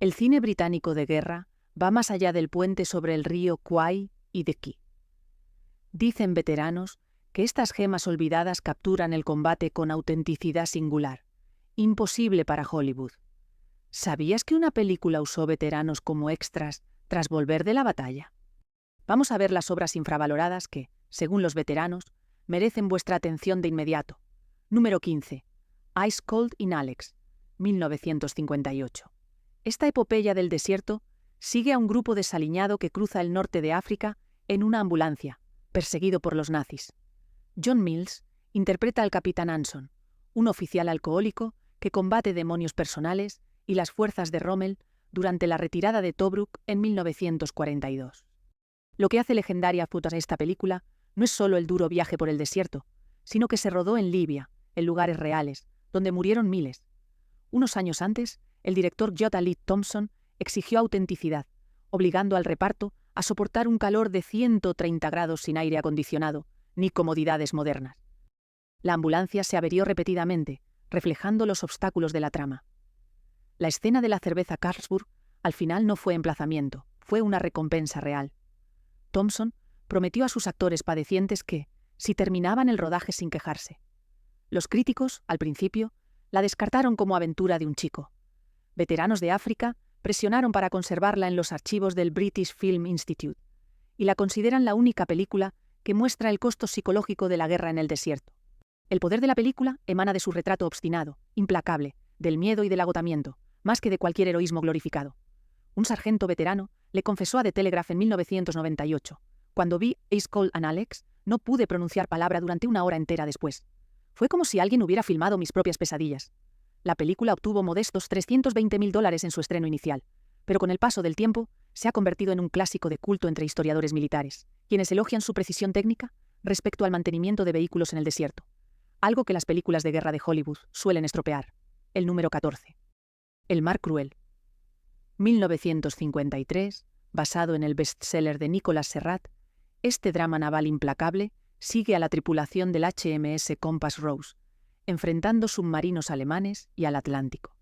El cine británico de guerra va más allá del puente sobre el río Kwai y de Key. Dicen veteranos que estas gemas olvidadas capturan el combate con autenticidad singular, imposible para Hollywood. ¿Sabías que una película usó veteranos como extras tras volver de la batalla? Vamos a ver las obras infravaloradas que, según los veteranos, merecen vuestra atención de inmediato. Número 15. Ice Cold in Alex, 1958. Esta epopeya del desierto sigue a un grupo desaliñado que cruza el norte de África en una ambulancia, perseguido por los nazis. John Mills interpreta al capitán Anson, un oficial alcohólico que combate demonios personales y las fuerzas de Rommel durante la retirada de Tobruk en 1942. Lo que hace legendaria a esta película no es solo el duro viaje por el desierto, sino que se rodó en Libia, en lugares reales, donde murieron miles. Unos años antes, el director J. Lee Thompson exigió autenticidad, obligando al reparto a soportar un calor de 130 grados sin aire acondicionado, ni comodidades modernas. La ambulancia se averió repetidamente, reflejando los obstáculos de la trama. La escena de la cerveza Carlsberg al final no fue emplazamiento, fue una recompensa real. Thompson prometió a sus actores padecientes que, si terminaban el rodaje sin quejarse. Los críticos, al principio, la descartaron como aventura de un chico. Veteranos de África presionaron para conservarla en los archivos del British Film Institute, y la consideran la única película que muestra el costo psicológico de la guerra en el desierto. El poder de la película emana de su retrato obstinado, implacable, del miedo y del agotamiento, más que de cualquier heroísmo glorificado. Un sargento veterano le confesó a The Telegraph en 1998, cuando vi Ice Cold in Alex, no pude pronunciar palabra durante una hora entera después. Fue como si alguien hubiera filmado mis propias pesadillas. La película obtuvo modestos $320.000 en su estreno inicial, pero con el paso del tiempo se ha convertido en un clásico de culto entre historiadores militares, quienes elogian su precisión técnica respecto al mantenimiento de vehículos en el desierto, algo que las películas de guerra de Hollywood suelen estropear. El número 14. El mar cruel. 1953, basado en el bestseller de Nicholas Serrat, este drama naval implacable sigue a la tripulación del HMS Compass Rose, enfrentando submarinos alemanes y al Atlántico.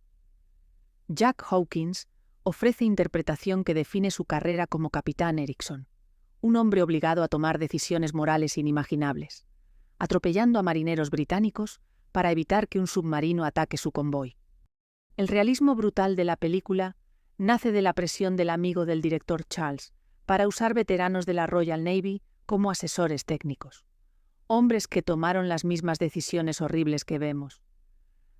Jack Hawkins ofrece interpretación que define su carrera como capitán Erickson, un hombre obligado a tomar decisiones morales inimaginables, atropellando a marineros británicos para evitar que un submarino ataque su convoy. El realismo brutal de la película nace de la presión del amigo del director Charles para usar veteranos de la Royal Navy como asesores técnicos, hombres que tomaron las mismas decisiones horribles que vemos.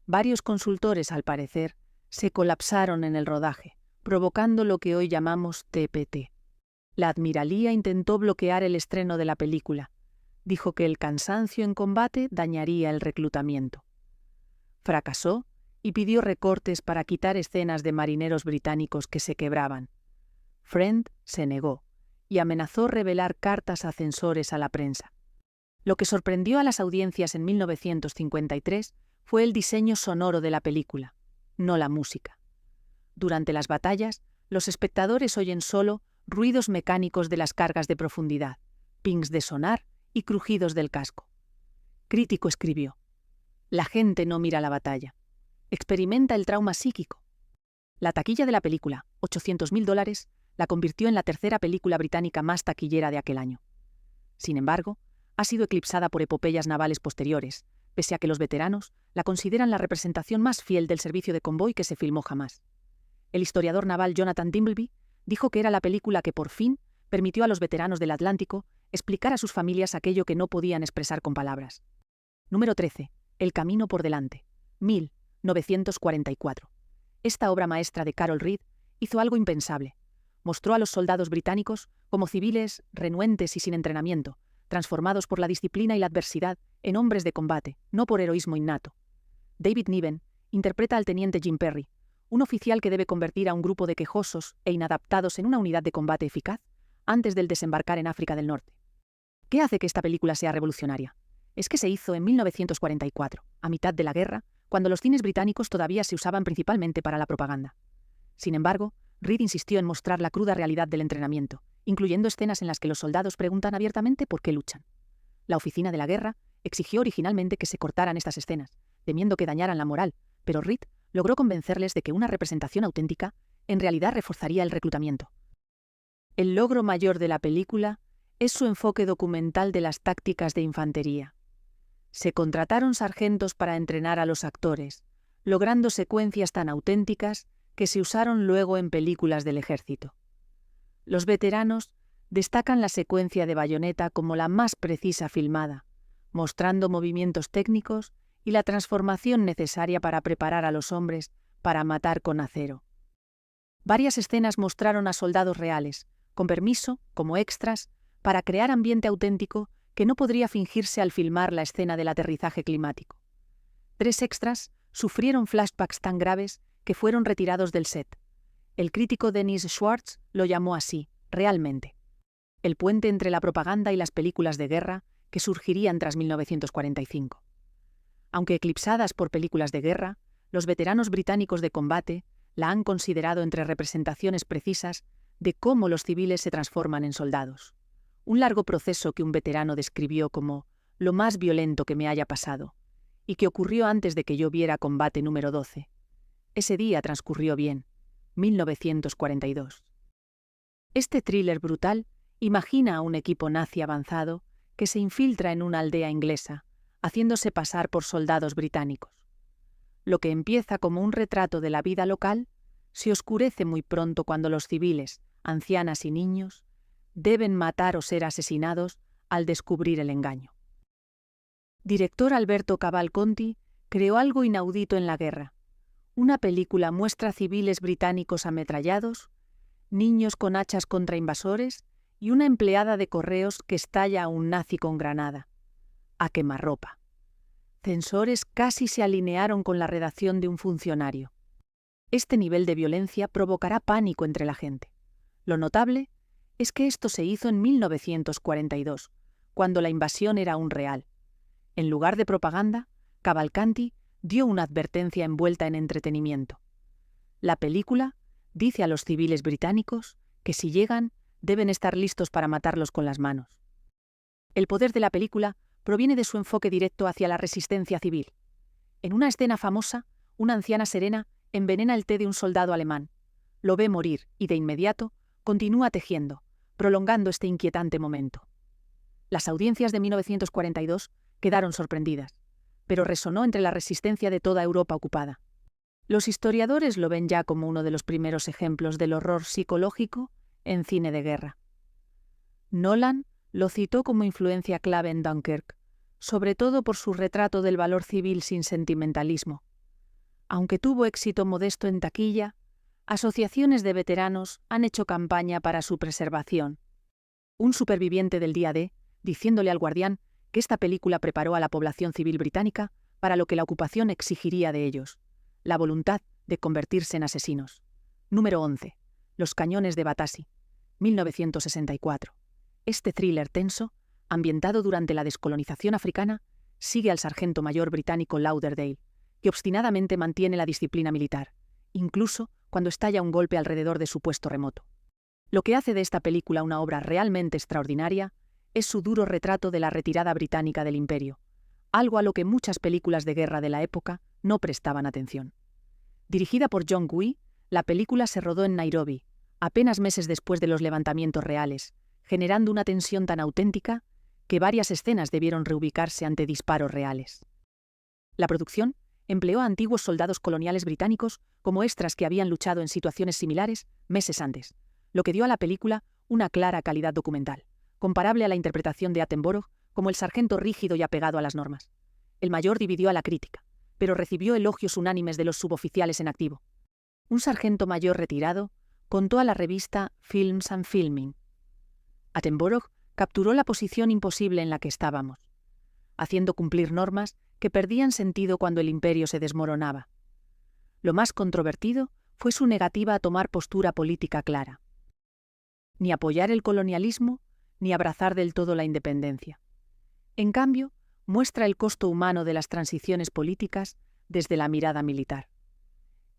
Varios consultores, al parecer, se colapsaron en el rodaje, provocando lo que hoy llamamos TPT. La Admiralía intentó bloquear el estreno de la película. Dijo que el cansancio en combate dañaría el reclutamiento. Fracasó y pidió recortes para quitar escenas de marineros británicos que se quebraban. Friend se negó y amenazó revelar cartas a censores a la prensa. Lo que sorprendió a las audiencias en 1953 fue el diseño sonoro de la película, no la música. Durante las batallas, los espectadores oyen solo ruidos mecánicos de las cargas de profundidad, pings de sonar y crujidos del casco. Crítico escribió: la gente no mira la batalla, experimenta el trauma psíquico. La taquilla de la película, $800.000, la convirtió en la tercera película británica más taquillera de aquel año. Sin embargo, ha sido eclipsada por epopeyas navales posteriores, pese a que los veteranos la consideran la representación más fiel del servicio de convoy que se filmó jamás. El historiador naval Jonathan Dimbleby dijo que era la película que por fin permitió a los veteranos del Atlántico explicar a sus familias aquello que no podían expresar con palabras. Número 13. El camino por delante. 1944. Esta obra maestra de Carol Reed hizo algo impensable. Mostró a los soldados británicos como civiles renuentes y sin entrenamiento, transformados por la disciplina y la adversidad en hombres de combate, no por heroísmo innato. David Niven interpreta al teniente Jim Perry, un oficial que debe convertir a un grupo de quejosos e inadaptados en una unidad de combate eficaz antes del desembarcar en África del Norte. ¿Qué hace que esta película sea revolucionaria? Es que se hizo en 1944, a mitad de la guerra, cuando los cines británicos todavía se usaban principalmente para la propaganda. Sin embargo, Reed insistió en mostrar la cruda realidad del entrenamiento, incluyendo escenas en las que los soldados preguntan abiertamente por qué luchan. La oficina de la guerra exigió originalmente que se cortaran estas escenas, temiendo que dañaran la moral, pero Reed logró convencerles de que una representación auténtica en realidad reforzaría el reclutamiento. El logro mayor de la película es su enfoque documental de las tácticas de infantería. Se contrataron sargentos para entrenar a los actores, logrando secuencias tan auténticas que se usaron luego en películas del ejército. Los veteranos destacan la secuencia de Bayonetta como la más precisa filmada, mostrando movimientos técnicos y la transformación necesaria para preparar a los hombres para matar con acero. Varias escenas mostraron a soldados reales, con permiso, como extras, para crear ambiente auténtico que no podría fingirse al filmar la escena del aterrizaje climático. 3 extras sufrieron flashbacks tan graves que fueron retirados del set. El crítico Dennis Schwartz lo llamó así, realmente. El puente entre la propaganda y las películas de guerra que surgirían tras 1945. Aunque eclipsadas por películas de guerra, los veteranos británicos de combate la han considerado entre representaciones precisas de cómo los civiles se transforman en soldados. Un largo proceso que un veterano describió como lo más violento que me haya pasado, y que ocurrió antes de que yo viera Combate número 12. Ese día transcurrió bien, 1942. Este thriller brutal imagina a un equipo nazi avanzado que se infiltra en una aldea inglesa, haciéndose pasar por soldados británicos. Lo que empieza como un retrato de la vida local se oscurece muy pronto cuando los civiles, ancianas y niños, deben matar o ser asesinados al descubrir el engaño. Director Alberto Cavalcanti creó algo inaudito en la guerra. Una película muestra civiles británicos ametrallados, niños con hachas contra invasores y una empleada de correos que estalla a un nazi con granada. A quemarropa. Censores casi se alinearon con la redacción de un funcionario. Este nivel de violencia provocará pánico entre la gente. Lo notable es que esto se hizo en 1942, cuando la invasión era aún real. En lugar de propaganda, Cavalcanti dio una advertencia envuelta en entretenimiento. La película dice a los civiles británicos que si llegan, deben estar listos para matarlos con las manos. El poder de la película proviene de su enfoque directo hacia la resistencia civil. En una escena famosa, una anciana serena envenena el té de un soldado alemán. Lo ve morir y, de inmediato, continúa tejiendo, prolongando este inquietante momento. Las audiencias de 1942 quedaron sorprendidas, pero resonó entre la resistencia de toda Europa ocupada. Los historiadores lo ven ya como uno de los primeros ejemplos del horror psicológico en cine de guerra. Nolan lo citó como influencia clave en Dunkirk, sobre todo por su retrato del valor civil sin sentimentalismo. Aunque tuvo éxito modesto en taquilla, asociaciones de veteranos han hecho campaña para su preservación. Un superviviente del día D, diciéndole al Guardián que esta película preparó a la población civil británica para lo que la ocupación exigiría de ellos, la voluntad de convertirse en asesinos. Número 11. Los cañones de Batasi, 1964. Este thriller tenso, ambientado durante la descolonización africana, sigue al sargento mayor británico Lauderdale, que obstinadamente mantiene la disciplina militar, incluso cuando estalla un golpe alrededor de su puesto remoto. Lo que hace de esta película una obra realmente extraordinaria es su duro retrato de la retirada británica del imperio, algo a lo que muchas películas de guerra de la época no prestaban atención. Dirigida por John Gui, la película se rodó en Nairobi, apenas meses después de los levantamientos reales, generando una tensión tan auténtica que varias escenas debieron reubicarse ante disparos reales. La producción empleó a antiguos soldados coloniales británicos como extras que habían luchado en situaciones similares meses antes, lo que dio a la película una clara calidad documental, comparable a la interpretación de Attenborough como el sargento rígido y apegado a las normas. El mayor dividió a la crítica, pero recibió elogios unánimes de los suboficiales en activo. Un sargento mayor retirado contó a la revista Films and Filming: Attenborough capturó la posición imposible en la que estábamos, haciendo cumplir normas que perdían sentido cuando el imperio se desmoronaba. Lo más controvertido fue su negativa a tomar postura política clara. Ni apoyar el colonialismo, ni abrazar del todo la independencia. En cambio, muestra el costo humano de las transiciones políticas desde la mirada militar.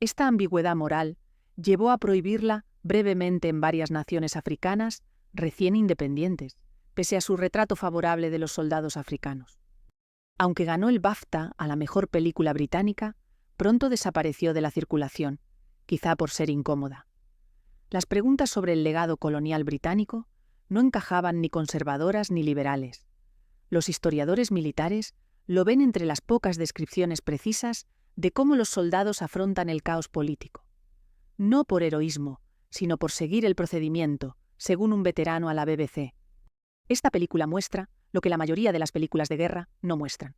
Esta ambigüedad moral llevó a prohibirla brevemente en varias naciones africanas recién independientes, pese a su retrato favorable de los soldados africanos. Aunque ganó el BAFTA a la mejor película británica, pronto desapareció de la circulación, quizá por ser incómoda. Las preguntas sobre el legado colonial británico no encajaban ni conservadoras ni liberales. Los historiadores militares lo ven entre las pocas descripciones precisas de cómo los soldados afrontan el caos político. No por heroísmo, sino por seguir el procedimiento, según un veterano a la BBC. Esta película muestra lo que la mayoría de las películas de guerra no muestran.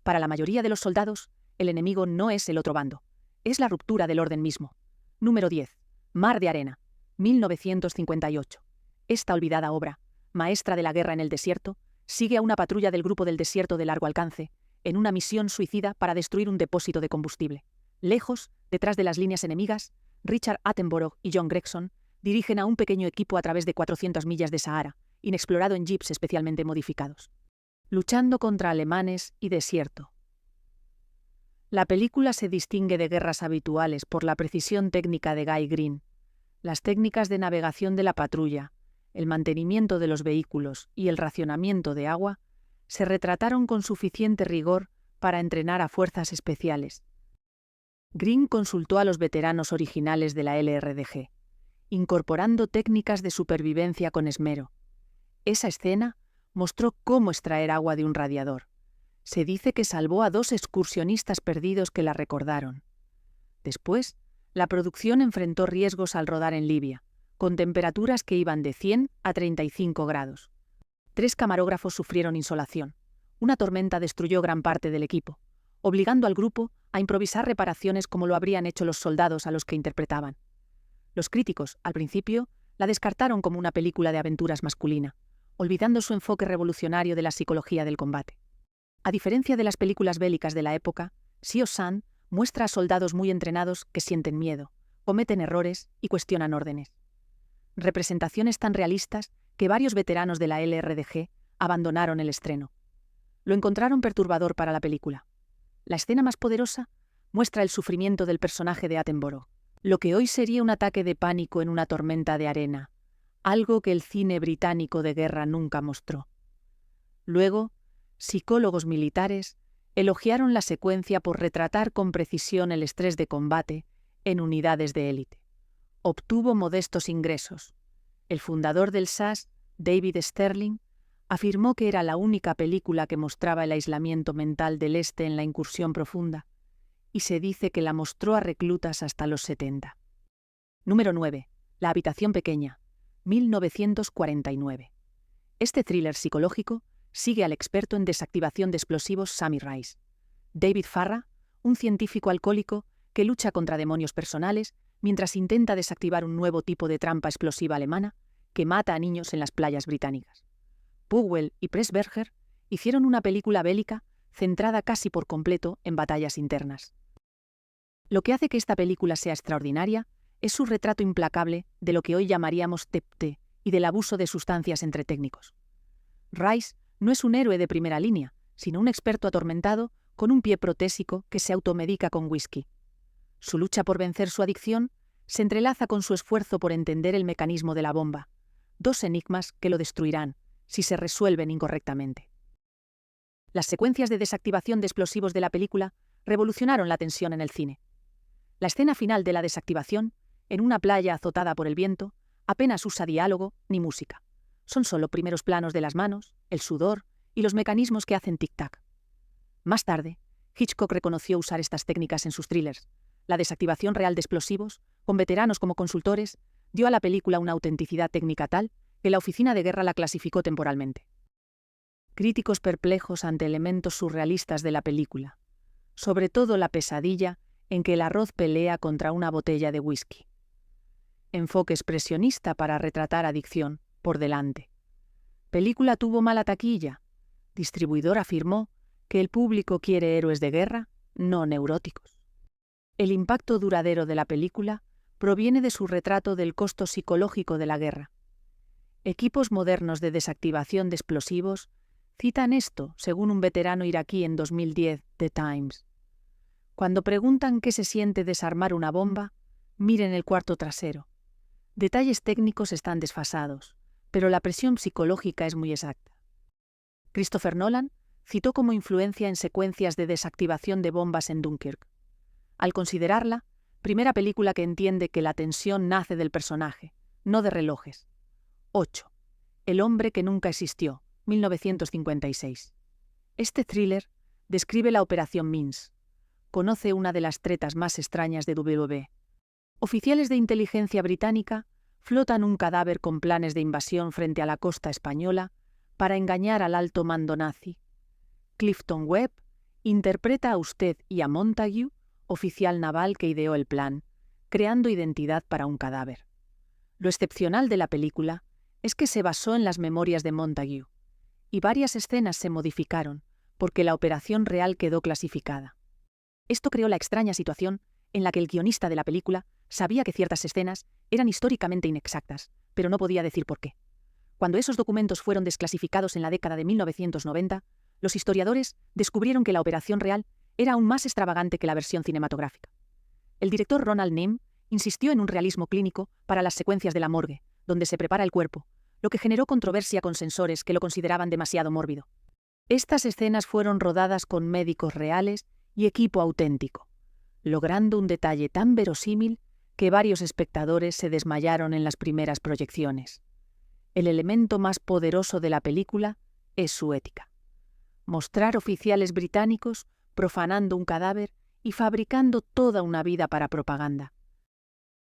Para la mayoría de los soldados, el enemigo no es el otro bando, es la ruptura del orden mismo. Número 10. Mar de Arena, 1958. Esta olvidada obra, maestra de la guerra en el desierto, sigue a una patrulla del Grupo del Desierto de Largo Alcance, en una misión suicida para destruir un depósito de combustible. Lejos, detrás de las líneas enemigas, Richard Attenborough y John Gregson dirigen a un pequeño equipo a través de 400 millas de Sahara, inexplorado en jeeps especialmente modificados, luchando contra alemanes y desierto. La película se distingue de guerras habituales por la precisión técnica de Guy Green, las técnicas de navegación de la patrulla, el mantenimiento de los vehículos y el racionamiento de agua se retrataron con suficiente rigor para entrenar a fuerzas especiales. Green consultó a los veteranos originales de la LRDG, incorporando técnicas de supervivencia con esmero. Esa escena mostró cómo extraer agua de un radiador. Se dice que salvó a 2 excursionistas perdidos que la recordaron. Después, la producción enfrentó riesgos al rodar en Libia, con temperaturas que iban de 100 a 35 grados. 3 camarógrafos sufrieron insolación. Una tormenta destruyó gran parte del equipo, obligando al grupo a improvisar reparaciones como lo habrían hecho los soldados a los que interpretaban. Los críticos, al principio, la descartaron como una película de aventuras masculina, olvidando su enfoque revolucionario de la psicología del combate. A diferencia de las películas bélicas de la época, Seo-san muestra a soldados muy entrenados que sienten miedo, cometen errores y cuestionan órdenes. Representaciones tan realistas que varios veteranos de la LRDG abandonaron el estreno. Lo encontraron perturbador para la película. La escena más poderosa muestra el sufrimiento del personaje de Attenborough, lo que hoy sería un ataque de pánico en una tormenta de arena, algo que el cine británico de guerra nunca mostró. Luego, psicólogos militares elogiaron la secuencia por retratar con precisión el estrés de combate en unidades de élite. Obtuvo modestos ingresos. El fundador del SAS, David Sterling, afirmó que era la única película que mostraba el aislamiento mental del Este en la incursión profunda, y se dice que la mostró a reclutas hasta los 70. Número 9. La habitación pequeña, 1949. Este thriller psicológico sigue al experto en desactivación de explosivos Sammy Rice. David Farrar, un científico alcohólico que lucha contra demonios personales mientras intenta desactivar un nuevo tipo de trampa explosiva alemana que mata a niños en las playas británicas. Powell y Pressburger hicieron una película bélica centrada casi por completo en batallas internas. Lo que hace que esta película sea extraordinaria es su retrato implacable de lo que hoy llamaríamos TEPT y del abuso de sustancias entre técnicos. Rice no es un héroe de primera línea, sino un experto atormentado con un pie protésico que se automedica con whisky. Su lucha por vencer su adicción se entrelaza con su esfuerzo por entender el mecanismo de la bomba, 2 enigmas que lo destruirán si se resuelven incorrectamente. Las secuencias de desactivación de explosivos de la película revolucionaron la tensión en el cine. La escena final de la desactivación, en una playa azotada por el viento, apenas usa diálogo ni música. Son solo primeros planos de las manos, el sudor y los mecanismos que hacen tic-tac. Más tarde, Hitchcock reconoció usar estas técnicas en sus thrillers. La desactivación real de explosivos, con veteranos como consultores, dio a la película una autenticidad técnica tal que la oficina de guerra la clasificó temporalmente. Críticos perplejos ante elementos surrealistas de la película, sobre todo la pesadilla en que el arroz pelea contra una botella de whisky. Enfoque expresionista para retratar adicción, por delante. Película tuvo mala taquilla. Distribuidor afirmó que el público quiere héroes de guerra, no neuróticos. El impacto duradero de la película proviene de su retrato del costo psicológico de la guerra. Equipos modernos de desactivación de explosivos citan esto, según un veterano iraquí en 2010, The Times. Cuando preguntan qué se siente desarmar una bomba, miren el cuarto trasero. Detalles técnicos están desfasados, pero la presión psicológica es muy exacta. Christopher Nolan citó como influencia en secuencias de desactivación de bombas en Dunkirk. Al considerarla, Primera película que entiende que la tensión nace del personaje, no de relojes. 8. El hombre que nunca existió, 1956. Este thriller describe la Operación Minsk. Conoce una de las tretas más extrañas de WWE. Oficiales de inteligencia británica flotan un cadáver con planes de invasión frente a la costa española para engañar al alto mando nazi. Clifton Webb interpreta a usted y a Montague, oficial naval que ideó el plan, creando identidad para un cadáver. Lo excepcional de la película es que se basó en las memorias de Montague, y varias escenas se modificaron porque la operación real quedó clasificada. Esto creó la extraña situación en la que el guionista de la película sabía que ciertas escenas eran históricamente inexactas, pero no podía decir por qué. Cuando esos documentos fueron desclasificados en la década de 1990, los historiadores descubrieron que la operación real era aún más extravagante que la versión cinematográfica. El director Ronald Neame insistió en un realismo clínico para las secuencias de la morgue, donde se prepara el cuerpo, lo que generó controversia con censores que lo consideraban demasiado mórbido. Estas escenas fueron rodadas con médicos reales y equipo auténtico, logrando un detalle tan verosímil que varios espectadores se desmayaron en las primeras proyecciones. El elemento más poderoso de la película es su ética. Mostrar oficiales británicos profanando un cadáver y fabricando toda una vida para propaganda.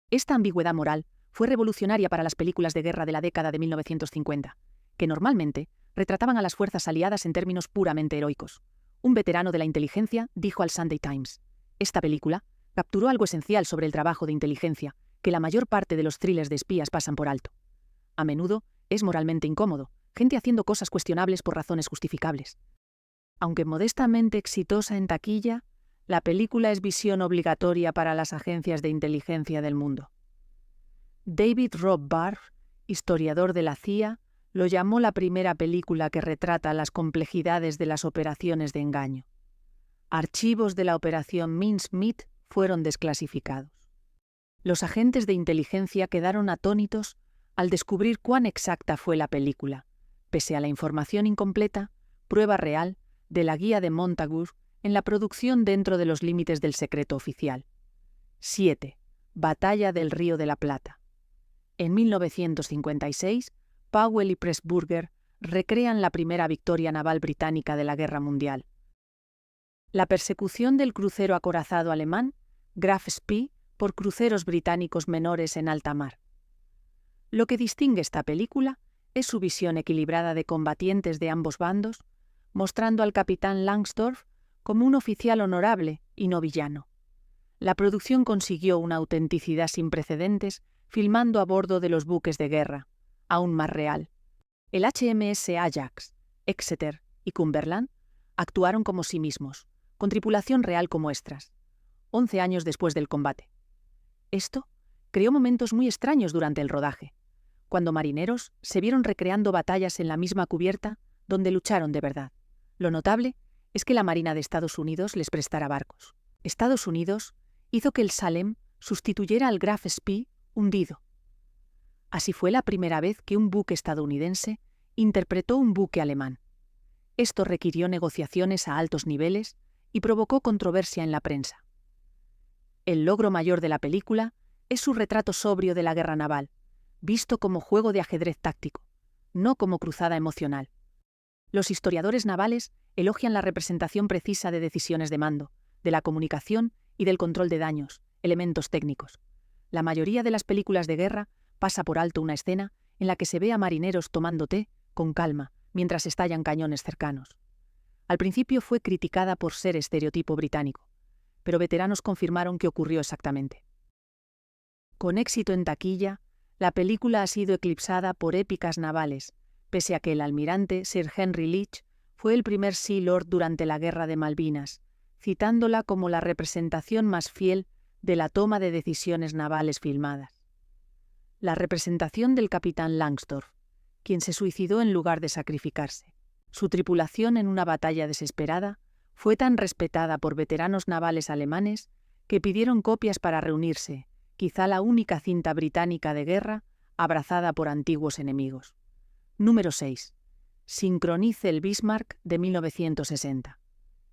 Esta ambigüedad moral fue revolucionaria para las películas de guerra de la década de 1950, que normalmente retrataban a las fuerzas aliadas en términos puramente heroicos. Un veterano de la inteligencia dijo al Sunday Times: esta película capturó algo esencial sobre el trabajo de inteligencia que la mayor parte de los thrillers de espías pasan por alto. A menudo es moralmente incómodo, gente haciendo cosas cuestionables por razones justificables. Aunque modestamente exitosa en taquilla, la película es visión obligatoria para las agencias de inteligencia del mundo. David Robb, historiador de la CIA, lo llamó la primera película que retrata las complejidades de las operaciones de engaño. Archivos de la Operación Mincemeat fueron desclasificados. Los agentes de inteligencia quedaron atónitos al descubrir cuán exacta fue la película, pese a la información incompleta, prueba real, de la guía de Montagu en la producción dentro de los límites del secreto oficial. 7. Batalla del Río de la Plata. En 1956, Powell y Pressburger recrean la primera victoria naval británica de la Guerra Mundial. La persecución del crucero acorazado alemán, Graf Spee, por cruceros británicos menores en alta mar. Lo que distingue esta película es su visión equilibrada de combatientes de ambos bandos, mostrando al capitán Langsdorff como un oficial honorable y no villano. La producción consiguió una autenticidad sin precedentes, filmando a bordo de los buques de guerra, aún más real. El HMS Ajax, Exeter y Cumberland actuaron como sí mismos, con tripulación real como extras, 11 años después del combate. Esto creó momentos muy extraños durante el rodaje, cuando marineros se vieron recreando batallas en la misma cubierta donde lucharon de verdad. Lo notable es que la Marina de Estados Unidos les prestara barcos. Estados Unidos hizo que el Salem sustituyera al Graf Spee hundido. Así fue la primera vez que un buque estadounidense interpretó un buque alemán. Esto requirió negociaciones a altos niveles y provocó controversia en la prensa. El logro mayor de la película es su retrato sobrio de la guerra naval, visto como juego de ajedrez táctico, no como cruzada emocional. Los historiadores navales elogian la representación precisa de decisiones de mando, de la comunicación y del control de daños, elementos técnicos. La mayoría de las películas de guerra pasa por alto una escena en la que se ve a marineros tomando té con calma mientras estallan cañones cercanos. Al principio fue criticada por ser estereotipo británico, pero veteranos confirmaron que ocurrió exactamente. Con éxito en taquilla, la película ha sido eclipsada por épicas navales, pese a que el almirante Sir Henry Leach fue el primer Sea Lord durante la Guerra de Malvinas, citándola como la representación más fiel de la toma de decisiones navales filmadas. La representación del capitán Langsdorff, quien se suicidó en lugar de sacrificarse. Su tripulación en una batalla desesperada fue tan respetada por veteranos navales alemanes que pidieron copias para reunirse, quizá la única cinta británica de guerra abrazada por antiguos enemigos. Número 6. Sincronice el Bismarck de 1960.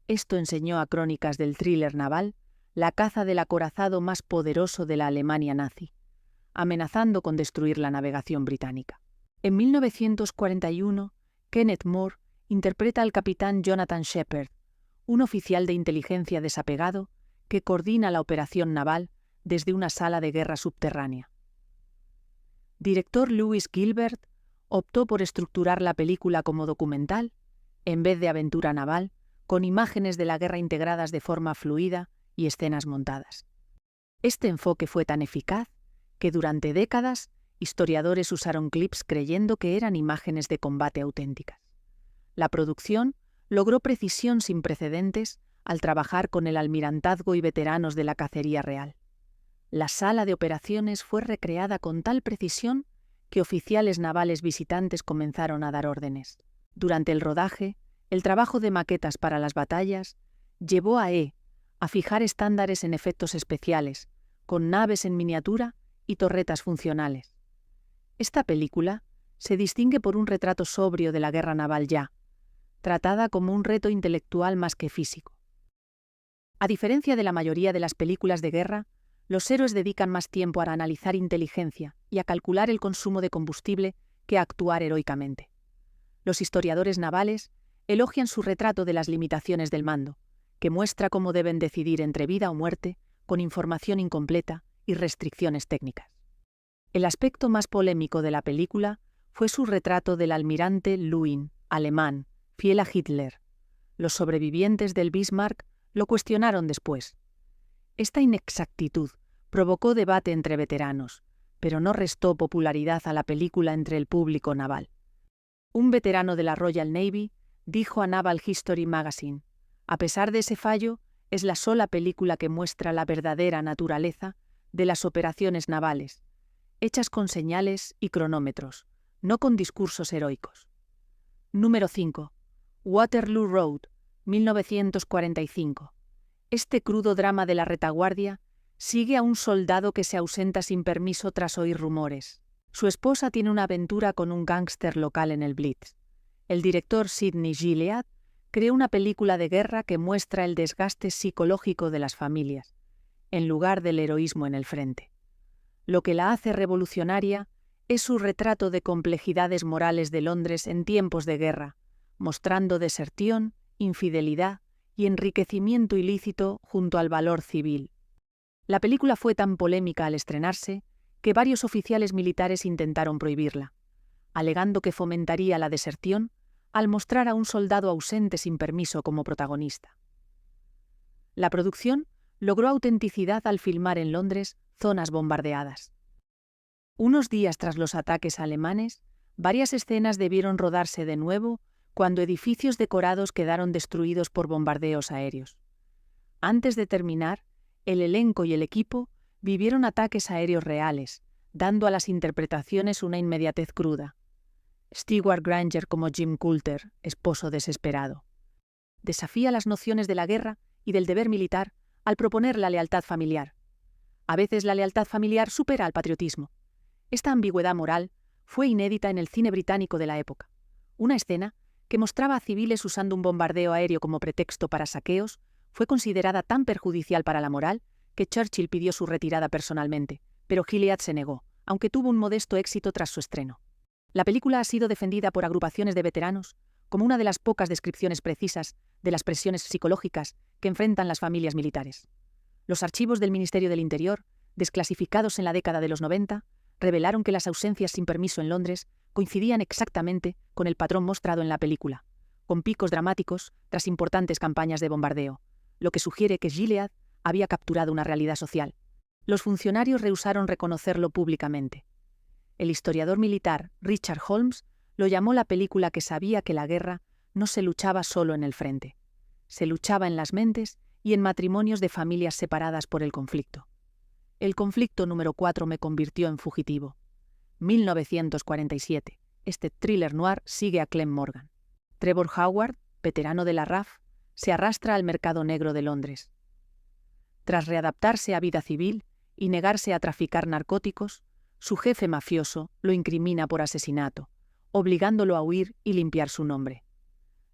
Esto enseñó a Crónicas del Thriller Naval la caza del acorazado más poderoso de la Alemania nazi, amenazando con destruir la navegación británica. En 1941, Kenneth More interpreta al capitán Jonathan Shepard, un oficial de inteligencia desapegado que coordina la operación naval desde una sala de guerra subterránea. Director Lewis Gilbert optó por estructurar la película como documental, en vez de aventura naval, con imágenes de la guerra integradas de forma fluida y escenas montadas. Este enfoque fue tan eficaz que durante décadas historiadores usaron clips creyendo que eran imágenes de combate auténticas. La producción logró precisión sin precedentes al trabajar con el almirantazgo y veteranos de la cacería real. La sala de operaciones fue recreada con tal precisión que oficiales navales visitantes comenzaron a dar órdenes. Durante el rodaje, el trabajo de maquetas para las batallas llevó a a fijar estándares en efectos especiales, con naves en miniatura y torretas funcionales. Esta película se distingue por un retrato sobrio de la guerra naval ya, tratada como un reto intelectual más que físico. A diferencia de la mayoría de las películas de guerra, los héroes dedican más tiempo a analizar inteligencia y a calcular el consumo de combustible que a actuar heroicamente. Los historiadores navales elogian su retrato de las limitaciones del mando, que muestra cómo deben decidir entre vida o muerte con información incompleta y restricciones técnicas. El aspecto más polémico de la película fue su retrato del almirante Lewin, alemán, fiel a Hitler. Los sobrevivientes del Bismarck lo cuestionaron después. Esta inexactitud provocó debate entre veteranos, pero no restó popularidad a la película entre el público naval. Un veterano de la Royal Navy dijo a Naval History Magazine: a pesar de ese fallo, es la sola película que muestra la verdadera naturaleza de las operaciones navales, hechas con señales y cronómetros, no con discursos heroicos. Número 5. Waterloo Road, 1945. Este crudo drama de la retaguardia sigue a un soldado que se ausenta sin permiso tras oír rumores. Su esposa tiene una aventura con un gángster local en el Blitz. El director Sidney Gilliat creó una película de guerra que muestra el desgaste psicológico de las familias, en lugar del heroísmo en el frente. Lo que la hace revolucionaria es su retrato de complejidades morales de Londres en tiempos de guerra, mostrando deserción, infidelidad y enriquecimiento ilícito junto al valor civil. La película fue tan polémica al estrenarse que varios oficiales militares intentaron prohibirla, alegando que fomentaría la deserción al mostrar a un soldado ausente sin permiso como protagonista. La producción logró autenticidad al filmar en Londres zonas bombardeadas. Unos días tras los ataques alemanes, varias escenas debieron rodarse de nuevo cuando edificios decorados quedaron destruidos por bombardeos aéreos. Antes de terminar, el elenco y el equipo vivieron ataques aéreos reales, dando a las interpretaciones una inmediatez cruda. Stewart Granger como Jim Coulter, esposo desesperado. Desafía las nociones de la guerra y del deber militar al proponer la lealtad familiar. A veces la lealtad familiar supera al patriotismo. Esta ambigüedad moral fue inédita en el cine británico de la época. Una escena que mostraba a civiles usando un bombardeo aéreo como pretexto para saqueos fue considerada tan perjudicial para la moral que Churchill pidió su retirada personalmente, pero Gilliat se negó, aunque tuvo un modesto éxito tras su estreno. La película ha sido defendida por agrupaciones de veteranos como una de las pocas descripciones precisas de las presiones psicológicas que enfrentan las familias militares. Los archivos del Ministerio del Interior, desclasificados en la década de los 90, revelaron que las ausencias sin permiso en Londres coincidían exactamente con el patrón mostrado en la película, con picos dramáticos tras importantes campañas de bombardeo, lo que sugiere que Gilliat había capturado una realidad social. Los funcionarios rehusaron reconocerlo públicamente. El historiador militar Richard Holmes lo llamó la película que sabía que la guerra no se luchaba solo en el frente. Se luchaba en las mentes y en matrimonios de familias separadas por el conflicto. El conflicto número 4 me convirtió en fugitivo. 1947. Este thriller noir sigue a Clem Morgan. Trevor Howard, veterano de la RAF, se arrastra al mercado negro de Londres. Tras readaptarse a vida civil y negarse a traficar narcóticos, su jefe mafioso lo incrimina por asesinato, obligándolo a huir y limpiar su nombre.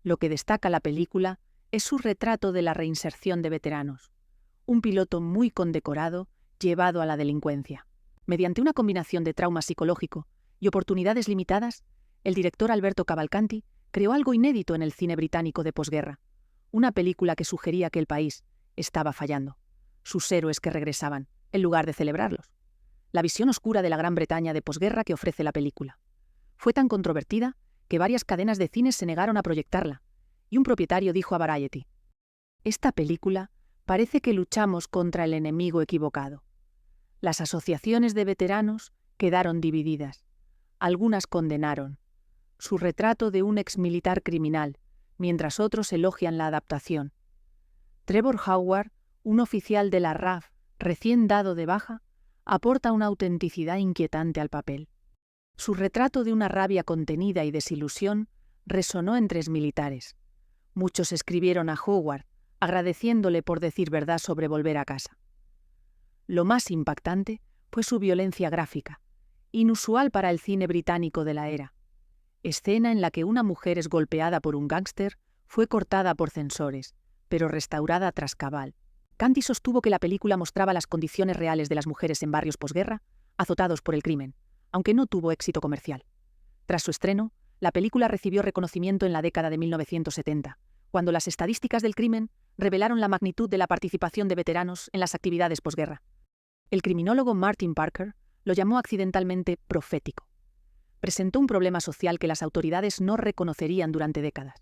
Lo que destaca la película es su retrato de la reinserción de veteranos, un piloto muy condecorado llevado a la delincuencia. Mediante una combinación de trauma psicológico y oportunidades limitadas, el director Alberto Cavalcanti creó algo inédito en el cine británico de posguerra, una película que sugería que el país estaba fallando, sus héroes que regresaban, en lugar de celebrarlos. La visión oscura de la Gran Bretaña de posguerra que ofrece la película. Fue tan controvertida que varias cadenas de cines se negaron a proyectarla, y un propietario dijo a Variety: «Esta película parece que luchamos contra el enemigo equivocado». Las asociaciones de veteranos quedaron divididas. Algunas condenaron su retrato de un exmilitar criminal, mientras otros elogian la adaptación. Trevor Howard, un oficial de la RAF recién dado de baja, aporta una autenticidad inquietante al papel. Su retrato de una rabia contenida y desilusión resonó entre exmilitares. Muchos escribieron a Howard, agradeciéndole por decir verdad sobre volver a casa. Lo más impactante fue su violencia gráfica, inusual para el cine británico de la era. Escena en la que una mujer es golpeada por un gángster fue cortada por censores, pero restaurada tras cabal. Canty sostuvo que la película mostraba las condiciones reales de las mujeres en barrios posguerra, azotados por el crimen, aunque no tuvo éxito comercial. Tras su estreno, la película recibió reconocimiento en la década de 1970, cuando las estadísticas del crimen revelaron la magnitud de la participación de veteranos en las actividades posguerra. El criminólogo Martin Parker lo llamó accidentalmente profético. Presentó un problema social que las autoridades no reconocerían durante décadas.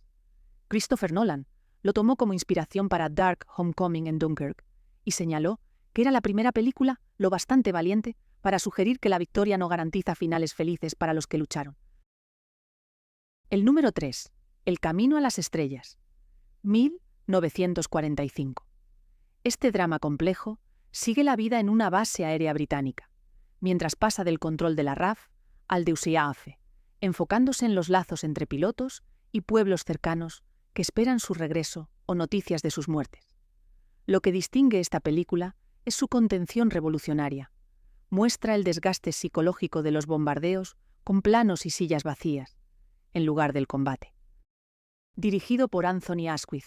Christopher Nolan lo tomó como inspiración para Dark Homecoming en Dunkirk y señaló que era la primera película lo bastante valiente para sugerir que la victoria no garantiza finales felices para los que lucharon. El número 3. El camino a las estrellas. 1945. Este drama complejo sigue la vida en una base aérea británica, mientras pasa del control de la RAF al de USAF, enfocándose en los lazos entre pilotos y pueblos cercanos que esperan su regreso o noticias de sus muertes. Lo que distingue esta película es su contención revolucionaria. Muestra el desgaste psicológico de los bombardeos con planos y sillas vacías, en lugar del combate. Dirigido por Anthony Asquith,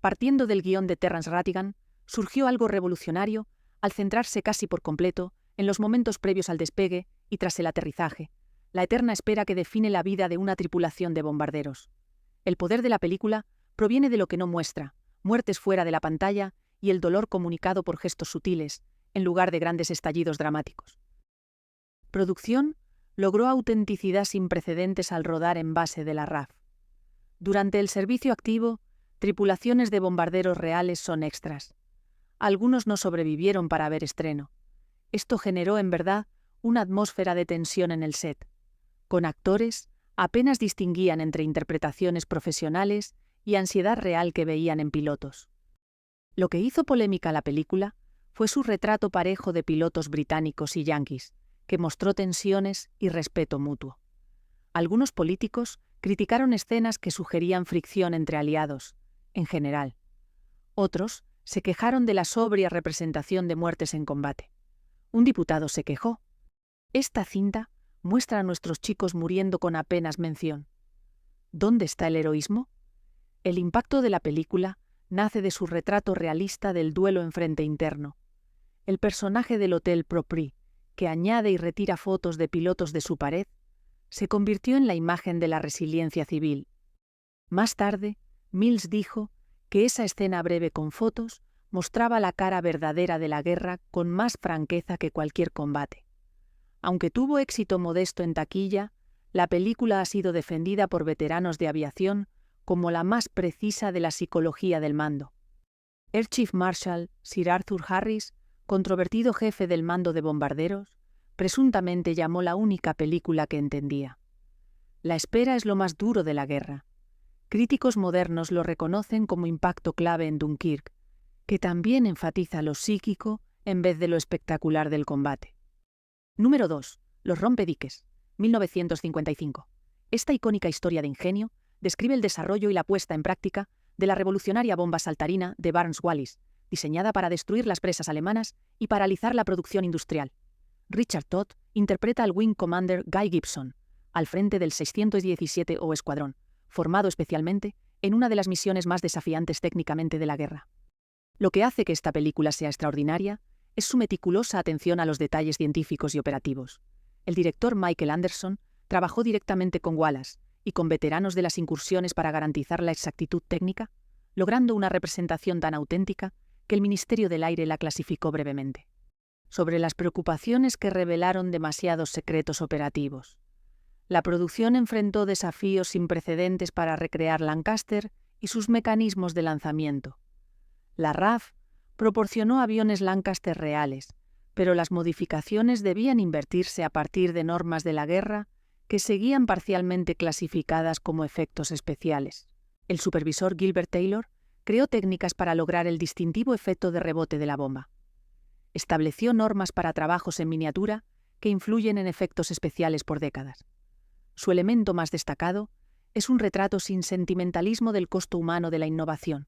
partiendo del guión de Terrence Rattigan, surgió algo revolucionario al centrarse casi por completo en los momentos previos al despegue y tras el aterrizaje, la eterna espera que define la vida de una tripulación de bombarderos. El poder de la película proviene de lo que no muestra, muertes fuera de la pantalla y el dolor comunicado por gestos sutiles, en lugar de grandes estallidos dramáticos. Producción logró autenticidad sin precedentes al rodar en base de la RAF. Durante el servicio activo, tripulaciones de bombarderos reales son extras. Algunos no sobrevivieron para ver estreno. Esto generó, en verdad, una atmósfera de tensión en el set. Con actores, apenas distinguían entre interpretaciones profesionales y ansiedad real que veían en pilotos. Lo que hizo polémica la película fue su retrato parejo de pilotos británicos y yanquis, que mostró tensiones y respeto mutuo. Algunos políticos criticaron escenas que sugerían fricción entre aliados, en general. Otros se quejaron de la sobria representación de muertes en combate. Un diputado se quejó: «Esta cinta muestra a nuestros chicos muriendo con apenas mención. ¿Dónde está el heroísmo?». El impacto de la película nace de su retrato realista del duelo en frente interno. El personaje del Hotel Propri, que añade y retira fotos de pilotos de su pared, se convirtió en la imagen de la resiliencia civil. Más tarde, Mills dijo que esa escena breve con fotos mostraba la cara verdadera de la guerra con más franqueza que cualquier combate. Aunque tuvo éxito modesto en taquilla, la película ha sido defendida por veteranos de aviación como la más precisa de la psicología del mando. Air Chief Marshal Sir Arthur Harris, controvertido jefe del mando de bombarderos, presuntamente llamó la única película que entendía. La espera es lo más duro de la guerra. Críticos modernos lo reconocen como impacto clave en Dunkirk, que también enfatiza lo psíquico en vez de lo espectacular del combate. Número 2. Los rompediques, 1955. Esta icónica historia de ingenio describe el desarrollo y la puesta en práctica de la revolucionaria bomba saltarina de Barnes-Wallis, diseñada para destruir las presas alemanas y paralizar la producción industrial. Richard Todd interpreta al Wing Commander Guy Gibson, al frente del 617 O Escuadrón, formado especialmente en una de las misiones más desafiantes técnicamente de la guerra. Lo que hace que esta película sea extraordinaria es su meticulosa atención a los detalles científicos y operativos. El director Michael Anderson trabajó directamente con Wallace y con veteranos de las incursiones para garantizar la exactitud técnica, logrando una representación tan auténtica que el Ministerio del Aire la clasificó brevemente. Sobre las preocupaciones que revelaron demasiados secretos operativos. La producción enfrentó desafíos sin precedentes para recrear Lancaster y sus mecanismos de lanzamiento. La RAF proporcionó aviones Lancaster reales, pero las modificaciones debían invertirse a partir de normas de la guerra que seguían parcialmente clasificadas como efectos especiales. El supervisor Gilbert Taylor creó técnicas para lograr el distintivo efecto de rebote de la bomba. Estableció normas para trabajos en miniatura que influyen en efectos especiales por décadas. Su elemento más destacado es un retrato sin sentimentalismo del costo humano de la innovación.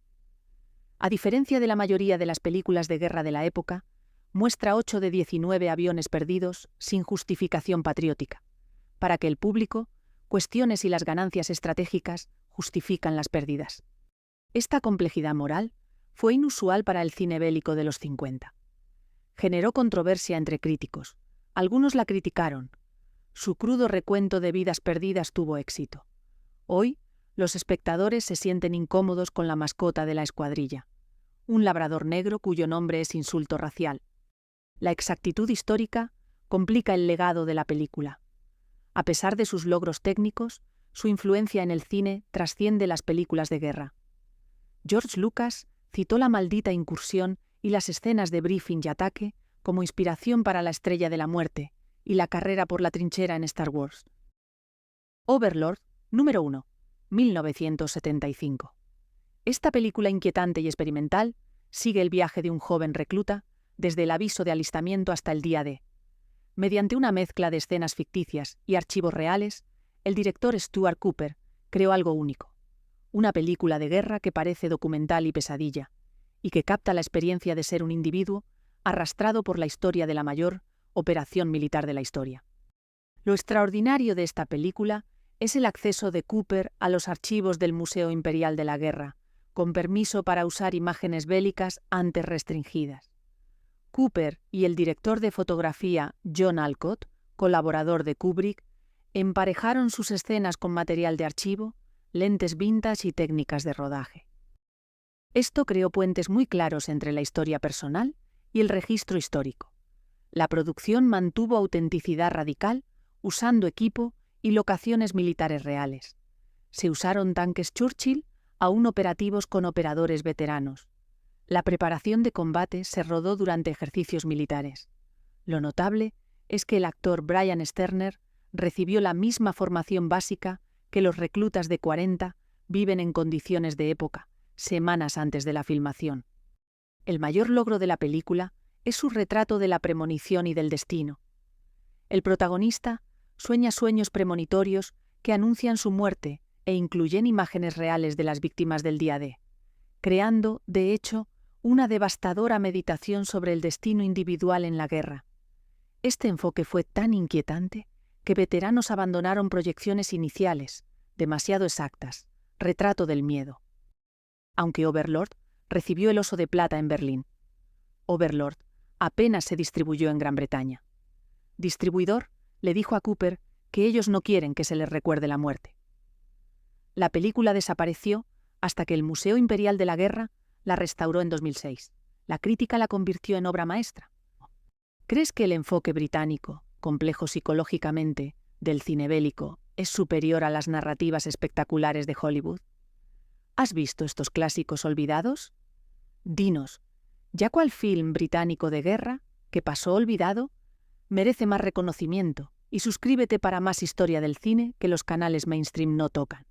A diferencia de la mayoría de las películas de guerra de la época, muestra 8 de 19 aviones perdidos sin justificación patriótica, para que el público cuestione si las ganancias estratégicas justifican las pérdidas. Esta complejidad moral fue inusual para el cine bélico de los 50. Generó controversia entre críticos. Algunos la criticaron. Su crudo recuento de vidas perdidas tuvo éxito. Hoy, los espectadores se sienten incómodos con la mascota de la escuadrilla, un labrador negro cuyo nombre es insulto racial. La exactitud histórica complica el legado de la película. A pesar de sus logros técnicos, su influencia en el cine trasciende las películas de guerra. George Lucas citó la maldita incursión y las escenas de briefing y ataque como inspiración para La Estrella de la Muerte y la carrera por la trinchera en Star Wars. Overlord, número 1, 1975. Esta película inquietante y experimental sigue el viaje de un joven recluta desde el aviso de alistamiento hasta el día D. Mediante una mezcla de escenas ficticias y archivos reales, el director Stuart Cooper creó algo único. Una película de guerra que parece documental y pesadilla, y que capta la experiencia de ser un individuo arrastrado por la historia de la mayor operación militar de la historia. Lo extraordinario de esta película es el acceso de Cooper a los archivos del Museo Imperial de la Guerra, con permiso para usar imágenes bélicas antes restringidas. Cooper y el director de fotografía John Alcott, colaborador de Kubrick, emparejaron sus escenas con material de archivo, lentes vintage y técnicas de rodaje. Esto creó puentes muy claros entre la historia personal y el registro histórico. La producción mantuvo autenticidad radical, usando equipo y locaciones militares reales. Se usaron tanques Churchill, aún operativos con operadores veteranos. La preparación de combate se rodó durante ejercicios militares. Lo notable es que el actor Brian Sterner recibió la misma formación básica que los reclutas de 40 viven en condiciones de época, semanas antes de la filmación. El mayor logro de la película es su retrato de la premonición y del destino. El protagonista sueña sueños premonitorios que anuncian su muerte e incluyen imágenes reales de las víctimas del día D, creando, de hecho, una devastadora meditación sobre el destino individual en la guerra. Este enfoque fue tan inquietante que veteranos abandonaron proyecciones iniciales, demasiado exactas, retrato del miedo. Aunque Overlord recibió el Oso de Plata en Berlín. Overlord apenas se distribuyó en Gran Bretaña. Distribuidor le dijo a Cooper que ellos no quieren que se les recuerde la muerte. La película desapareció hasta que el Museo Imperial de la Guerra la restauró en 2006. La crítica la convirtió en obra maestra. ¿Crees que el enfoque británico, complejo psicológicamente, del cine bélico es superior a las narrativas espectaculares de Hollywood? ¿Has visto estos clásicos olvidados? Dinos, ¿ya cuál film británico de guerra, que pasó olvidado, merece más reconocimiento? Y suscríbete para más historia del cine que los canales mainstream no tocan.